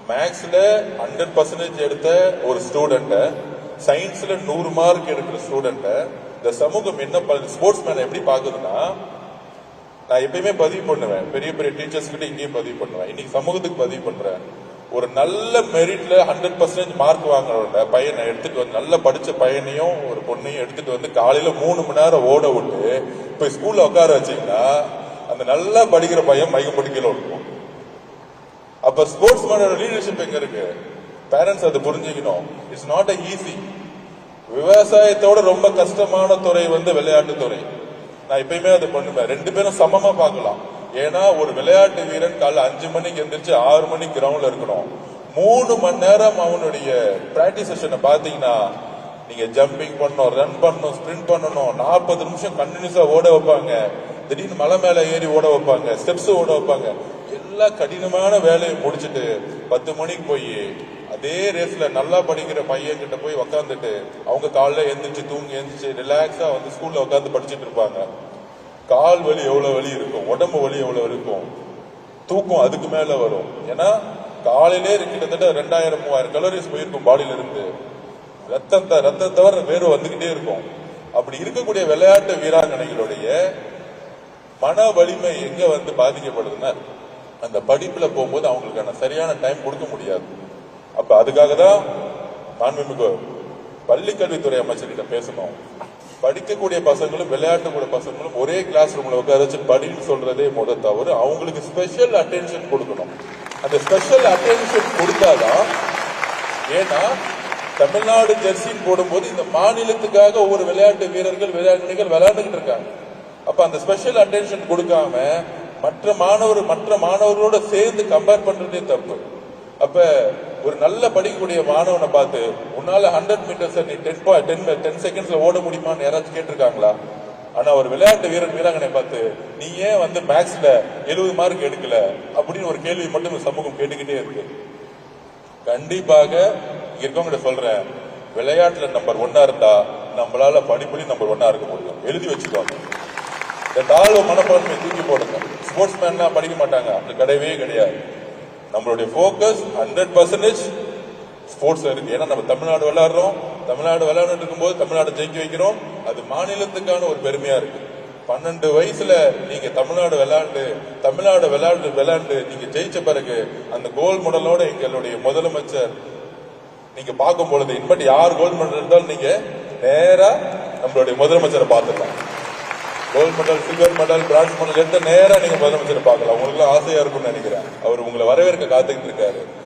மேக்ஸ்ல 100% எடுத்த ஒரு ஸ்டூடெண்ட, சயின்ஸ்ல 100 மார்க் எடுக்கிற ஸ்டூடெண்ட இந்த சமூகம் என்ன ஸ்போர்ட்ஸ் மேன் எப்படி பாக்குதுன்னா, நான் எப்பயுமே பதிவு பண்ணுவேன், பெரிய பெரிய டீச்சர்ஸ் கிட்ட இங்கேயும் பதிவு பண்ணுவேன், இன்னைக்கு சமூகத்துக்கு பதிவு பண்றேன். ஒரு நல்ல மெரிட்ல 100% மார்க் வாங்குறவங்க பையனை எடுத்துட்டு வந்து, நல்ல படிச்ச பையனையும் ஒரு பொண்ணையும் எடுத்துட்டு வந்து காலையில 3 மணி நேரம் ஓட விட்டு போய் ஸ்கூல்ல உட்கார வச்சீங்கன்னா அந்த நல்லா படிக்கிற பையன் மயக்கம் படிக்கல இருக்கும். அப்ப ஸ்போர்ட்ஸ் மேனோட லீடர்ஷிப் எங்க இருக்கு? பேரண்ட்ஸ் அதை புரிஞ்சுக்கணும். It's not a easy. விவசாயத்தோட ரொம்ப கஷ்டமான துறை விளையாட்டு துறை. நான் எப்பயுமே அதை பண்ணுவேன். 2 பேரும் சமமா பார்க்கலாம். ஏன்னா ஒரு விளையாட்டு வீரன் காலைல 5 மணிக்கு எந்திரிச்சு 6 மணிக்கு கிரவுண்ட்ல இருக்கணும். 3 மணி நேரம் அவனுடைய பிராக்டிஸ் செஷனை பாத்தீங்கன்னா, நீங்க ஜம்பிங் பண்ணணும், ரன் பண்ணணும், ஸ்பிரிண்ட் பண்ணணும், 40 நிமிஷம் கண்டினியூஸா ஓட வைப்பாங்க. திடீர்னு மலை மேல ஏறி ஓட வைப்பாங்க, ஸ்டெப்ஸ் ஓட வைப்பாங்க. எல்லா கடினமான வேலையை முடிச்சுட்டு 10 மணிக்கு போய் அதே ரேஸ்ல நல்லா படிக்கிற பையன் கிட்ட போய் உக்காந்துட்டு அவங்க காலைல எந்திரிச்சு தூங்கி எந்திரிச்சு ரிலாக்ஸா ஸ்கூல்ல உட்காந்து படிச்சுட்டு இருப்பாங்க. கால் வலி எவ்வளவு வலி இருக்கும், உடம்பு வலி எவ்வளவு இருக்கும், தூக்கம் அதுக்கு மேல வரும். ஏன்னா காலையிலே கிட்டத்தட்ட 2000-3000 கலோரிஸ் போயிருக்கும் பாடியில இருந்து. ரத்தத்தை தவிர வேறு வந்துகிட்டே இருக்கும். அப்படி இருக்கக்கூடிய விளையாட்டு வீராங்கனைகளுடைய மன வலிமை எங்க பாதிக்கப்படுதுன்னா, அந்த படிப்புல போகும்போது அவங்களுக்கான சரியான டைம் கொடுக்க முடியாது. அப்ப அதுக்காக தான் மாண்புமிகு பள்ளிக்கல்வித்துறை அமைச்சர்கிட்ட பேசணும். படிக்கக்கூடிய பசங்களும் விளையாட்டுக்கூடிய பசங்களும் ஒரே கிளாஸ் ரூம்ல உட்கார வச்சு படின்னு சொல்றதே தவிர அவங்களுக்கு ஸ்பெஷல் அட்டென்ஷன் கொடுக்கணும். அந்த ஸ்பெஷல் அட்டென்ஷன் கொடுத்தாதான், ஏன்னா தமிழ்நாடு ஜெர்சின்னு போடும்போது இந்த மாநிலத்துக்காக ஒவ்வொரு விளையாட்டு வீரர்கள் விளையாட்டுகள் விளையாண்டுகிட்டு இருக்காங்க. அப்ப அந்த ஸ்பெஷல் அட்டென்ஷன் கொடுக்காம மற்ற மாணவர்களோட சேர்ந்து கம்பேர் பண்றதே தப்பு. அப்ப ஒரு நல்ல படிக்கக்கூடிய மாணவனை பார்த்து உன்னால 100 மீட்டர்ஸ் நீ 10 செகண்ட்ஸ்ல ஓட முடியுமான்னு யாராச்சும் கேட்டிருக்காங்களா? ஆனா ஒரு விளையாட்டு வீராங்கனை பார்த்து நீ ஏன் மேக்ஸ்ல 70 மார்க் எடுக்கல அப்படின்னு ஒரு கேள்வி மட்டும் சமூகம் கேட்டுக்கிட்டே இருக்கு. கண்டிப்பாக இங்க இருக்கவங்க சொல்றேன், விளையாட்டுல நம்பர் 1 இருந்தா நம்மளால படிப்புலையும் நம்பர் 1 இருக்க முடியும். எழுதி வச்சுக்கோங்க. இந்த தாழ்வு மனப்பான்மையை தூக்கி போடுங்க. ஸ்போர்ட்ஸ் மேன்லாம் படிக்க மாட்டாங்க, அது கிடையவே கிடையாது. நம்மளுடைய போக்கஸ் 100% ஸ்போர்ட்ஸ் இருக்கு. ஏன்னா நம்ம தமிழ்நாடு விளையாடுறோம், தமிழ்நாடு விளையாண்டு இருக்கும்போது தமிழ்நாடு ஜெயிக்க வைக்கிறோம். அது மாநிலத்துக்கான ஒரு பெருமையா இருக்கு. 12 வயசுல நீங்க தமிழ்நாடு விளையாண்டு நீங்க ஜெயிச்ச பிறகு அந்த கோல்டு மெடலோட எங்களுடைய முதலமைச்சர் நீங்க பார்க்கும் பொழுது, இன்பட் யார் கோல்டு மெடல் இருந்தாலும் நீங்க நேரா நம்மளுடைய முதலமைச்சரை பார்த்துக்கலாம். Gold medal, silver medal, bronze medal எடுத்த நேரா நீங்க முதலமைச்சரை பார்க்கலாம். உங்களுக்கு ஆசையா இருக்கும்னு நினைக்கிறேன். அவர் உங்களை வரவேற்க காத்துக்கிட்டு இருக்காரு.